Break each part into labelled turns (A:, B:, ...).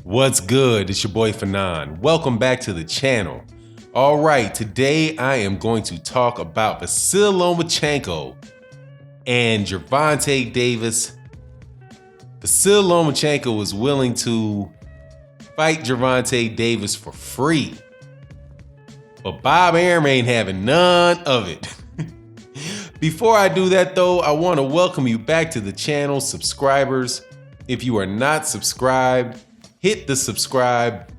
A: What's good? It's your boy Fanon. Welcome back to the channel. All right, today I am going to talk about Vasil Lomachenko and Gervonta Davis. Vasil Lomachenko was willing to fight Gervonta Davis for free, but Bob Arum ain't having none of it. Before I do that though, I want to welcome you back to the channel, subscribers. If you are not subscribed, hit the subscribe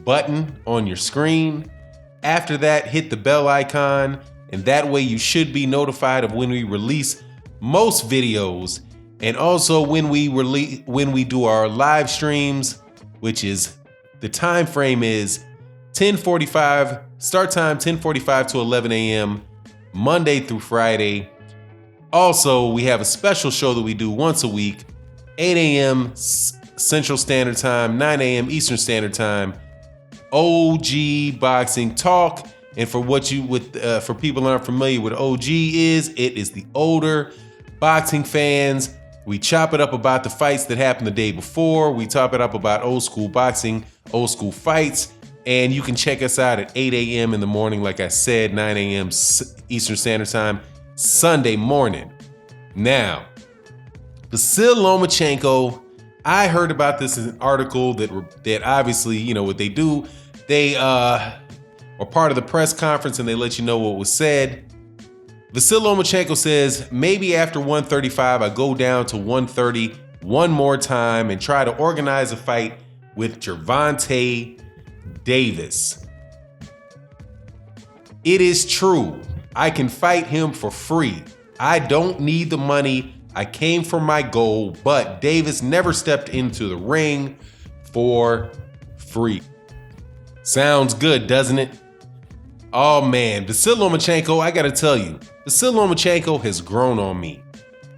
A: button on your screen. After that, hit the bell icon, and that way you should be notified of when we release most videos, and also when we do our live streams, which is the time frame is 10:45, start time 10:45 to 11 a.m. Monday through Friday. Also, we have a special show that we do once a week, 8 a.m. Central Standard Time, 9 a.m. Eastern Standard Time. OG Boxing Talk. And for for people who aren't familiar with OG is, it is the older boxing fans. We chop it up about the fights that happened the day before. We chop it up about old school boxing, old school fights. And you can check us out at 8 a.m. in the morning, like I said, 9 a.m. Eastern Standard Time, Sunday morning. Now, Vasil Lomachenko, I heard about this in an article that obviously, you know what they do. They are part of the press conference and they let you know what was said. Vasil Lomachenko says, maybe after 135, I go down to 130 one more time and try to organize a fight with Gervonta Davis. It is true. I can fight him for free. I don't need the money. I came for my goal, but Davis never stepped into the ring for free. Sounds good, doesn't it? Oh man, Vasil Lomachenko, I gotta tell you, Vasil Lomachenko has grown on me,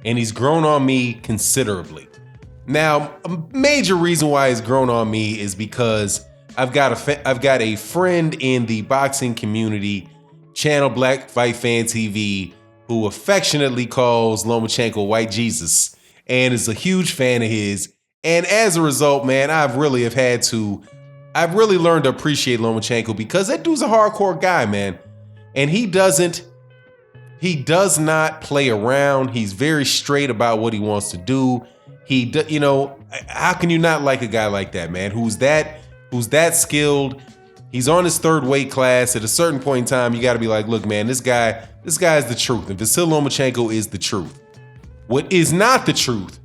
A: and he's grown on me considerably. Now, a major reason why he's grown on me is because I've got a friend in the boxing community, channel Black Fight Fan TV, who affectionately calls Lomachenko White Jesus and is a huge fan of his. And as a result, man, I've really learned to appreciate Lomachenko because that dude's a hardcore guy, man. And he does not play around. He's very straight about what he wants to do. How can you not like a guy like that, man? Who's that skilled? He's on his third weight class. At a certain point in time, you got to be like, look, man, this guy is the truth. And Vasil Lomachenko is the truth. What is not the truth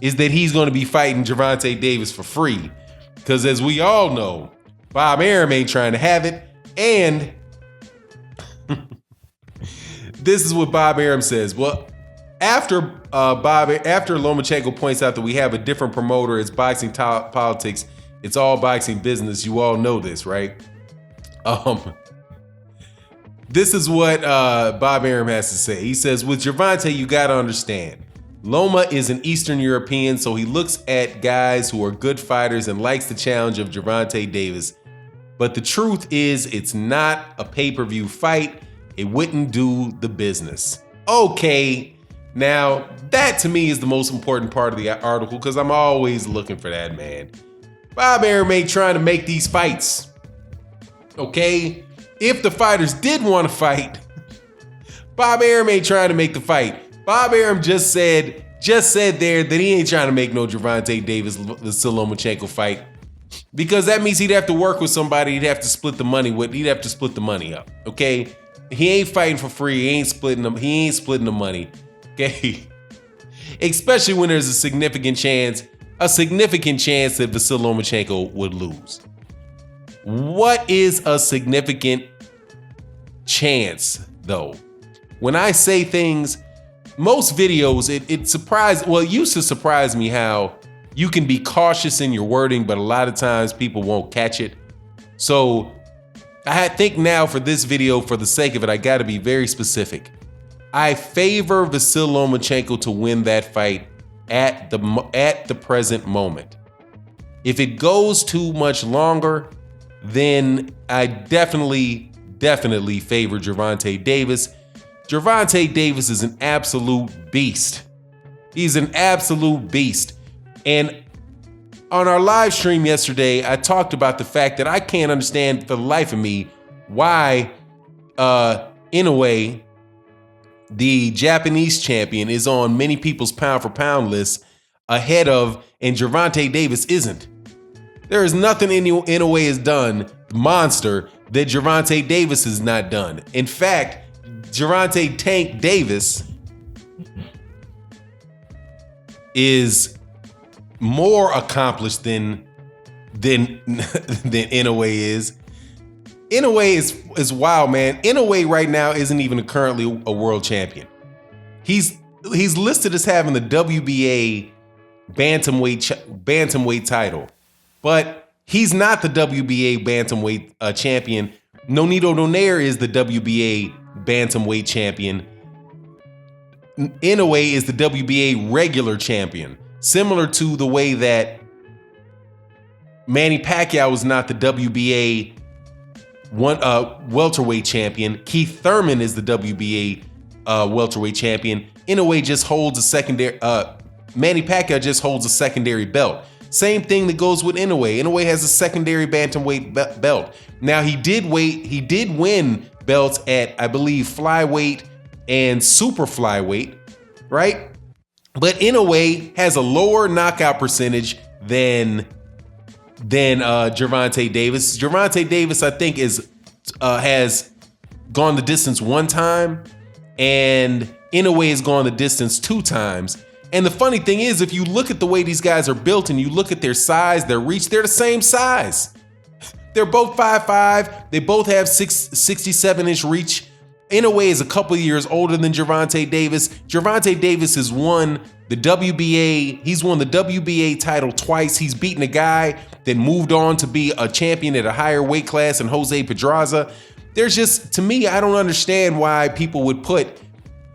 A: is that he's going to be fighting Gervonta Davis for free. Because as we all know, Bob Arum ain't trying to have it. And this is what Bob Arum says. Well, after Lomachenko points out that we have a different promoter, it's boxing politics, it's all boxing business. You all know this, right? This is what Bob Arum has to say. He says, with Gervonta, you got to understand, Loma is an Eastern European, so he looks at guys who are good fighters and likes the challenge of Gervonta Davis. But the truth is, it's not a pay-per-view fight. It wouldn't do the business. Okay, now that to me is the most important part of the article because I'm always looking for that, man. Bob Arum ain't trying to make these fights. Okay? If the fighters did want to fight, Bob Arum ain't trying to make the fight. Bob Arum just said there that he ain't trying to make no Gervonta Davis Vasil Lomachenko fight. Because that means he'd have to work with somebody he'd have to split the money with. He'd have to split the money up. Okay? He ain't fighting for free. He ain't splitting the money. Okay? Especially when there's a significant chance that Vasil Lomachenko would lose. What is a significant chance, though? When I say things, most videos, it used to surprise me how you can be cautious in your wording, but a lot of times people won't catch it. So I think now for this video, for the sake of it, I got to be very specific. I favor Vasil Lomachenko to win that fight at the present moment. If it goes too much longer, then I definitely favor Gervonta Davis. Gervonta Davis is an absolute beast. He's an absolute beast. And on our live stream yesterday, I talked about the fact that I can't understand for the life of me why Inoue, the Japanese champion, is on many people's pound for pound list ahead of, and Gervonta Davis isn't. There is nothing Inoue has done, monster, that Gervonta Davis has not done. In fact, Gervonta Tank Davis is more accomplished than Inoue is. Inoue is wild, man. Inoue right now isn't even currently a world champion. He's listed as having the WBA bantamweight title, but he's not the WBA bantamweight champion. Nonito Donaire is the WBA bantamweight champion. Inoue is the WBA regular champion, similar to the way that Manny Pacquiao is not the WBA welterweight champion. Keith Thurman is the WBA welterweight champion. Inoue just holds a secondary. Manny Pacquiao just holds a secondary belt. Same thing that goes with Inoue. Inoue has a secondary bantamweight belt. Now he did win belts at, I believe, flyweight and super flyweight, right? But Inoue has a lower knockout percentage than Gervonta Davis. Gervonta Davis, I think, has gone the distance one time, and Inoue has gone the distance 2 times. And the funny thing is, if you look at the way these guys are built and you look at their size, their reach, they're the same size. They're both 5'5". They both have 67-inch reach. Inoue is a couple years older than Gervonta Davis. Gervonta Davis has won the WBA. He's won the WBA title twice. He's beaten a guy that moved on to be a champion at a higher weight class in Jose Pedraza. There's just, to me, I don't understand why they would put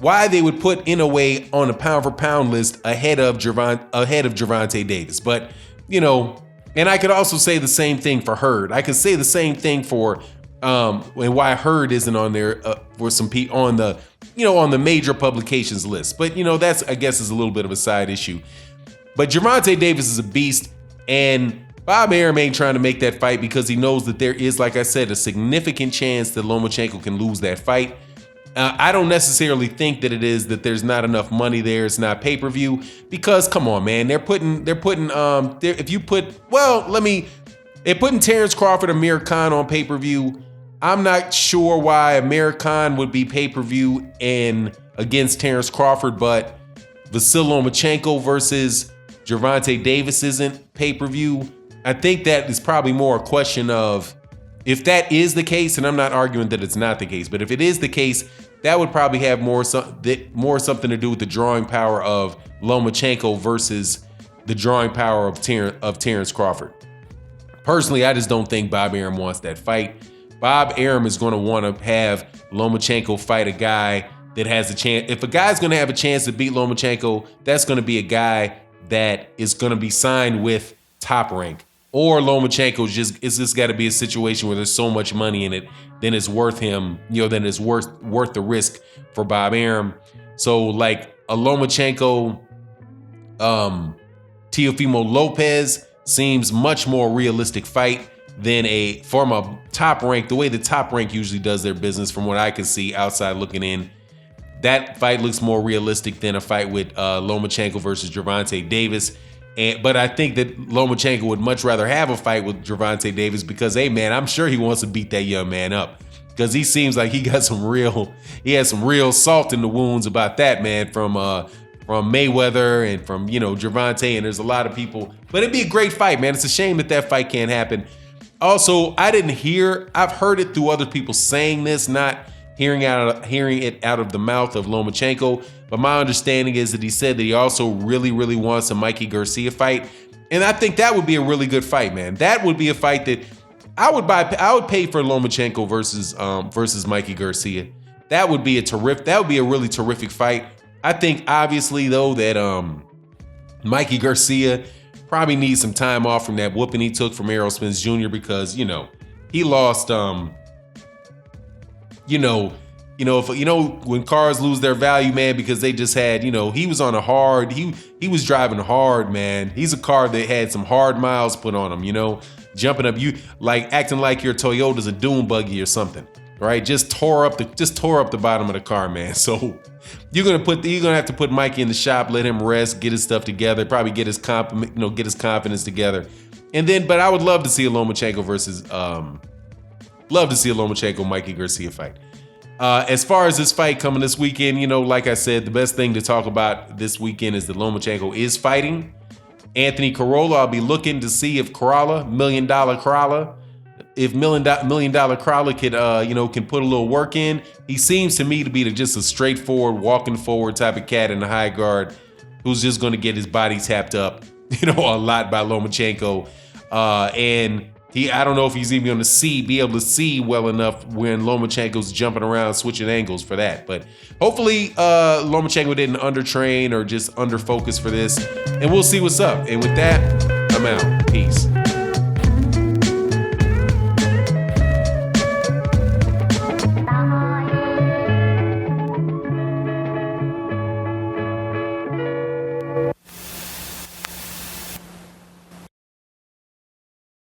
A: Inoue on a pound for pound list ahead of Gervonta Davis. But, you know, and I could also say the same thing for Hurd. I could say the same thing for and why Hurd isn't on there for some people on the major publications list. But, you know, that's, I guess, is a little bit of a side issue. But Gervonta Davis is a beast, and Bob Arum ain't trying to make that fight because he knows that there is, like I said, a significant chance that Lomachenko can lose that fight. I don't necessarily think that it is that there's not enough money there. It's not pay-per-view because, come on, man, they're putting Terrence Crawford, Amir Khan on pay-per-view. I'm not sure why Amir Khan would be pay-per-view against Terrence Crawford, but Vasyl Lomachenko versus Gervonta Davis isn't pay-per-view. I think that is probably more a question of, if that is the case, and I'm not arguing that it's not the case, but if it is the case, that would probably have more something to do with the drawing power of Lomachenko versus the drawing power of Terrence Crawford. Personally, I just don't think Bob Arum wants that fight. Bob Arum is going to want to have Lomachenko fight a guy that has a chance. If a guy's going to have a chance to beat Lomachenko, that's going to be a guy that is going to be signed with Top Rank. Or Lomachenko it's just got to be a situation where there's so much money in it, then it's worth him, then it's worth the risk for Bob Arum. So like a Lomachenko, Teofimo Lopez seems much more realistic fight than from a Top Rank, the way the Top Rank usually does their business, from what I can see outside looking in. That fight looks more realistic than a fight with Lomachenko versus Gervonta Davis. But I think that Lomachenko would much rather have a fight with Gervonta Davis because, hey, man, I'm sure he wants to beat that young man up because he seems like he has some real salt in the wounds about that, man, from Mayweather and from, Gervonta, and there's a lot of people. But it'd be a great fight, man. It's a shame that fight can't happen. Also, I've heard it through other people saying this, not hearing it out of the mouth of Lomachenko. But my understanding is that he said that he also really, really wants a Mikey Garcia fight. And I think that would be a really good fight, man. That would be a fight that I would pay for Lomachenko versus Mikey Garcia. That would be a really terrific fight. I think obviously though that Mikey Garcia probably needs some time off from that whooping he took from Errol Spence Jr. because, he lost if when cars lose their value, man, because they just had, he was on a hard, he was driving hard, man. He's a car that had some hard miles put on him, jumping up, acting like your Toyota's a dune buggy or something, right? Just tore up the bottom of the car, man. So you're gonna have to put Mikey in the shop, let him rest, get his stuff together, probably get his confidence together, and then. But I would love to see a Lomachenko Mikey Garcia fight. As far as this fight coming this weekend, like I said, the best thing to talk about this weekend is that Lomachenko is fighting Anthony Corolla. I'll be looking to see if Corolla, Million Dollar Corolla can put a little work in. He seems to me to be just a straightforward, walking forward type of cat in the high guard who's just going to get his body tapped up, a lot by Lomachenko. And I don't know if he's even going to be able to see well enough when Lomachenko's jumping around, switching angles for that. But hopefully Lomachenko didn't undertrain or just underfocus for this. And we'll see what's up. And with that, I'm out. Peace.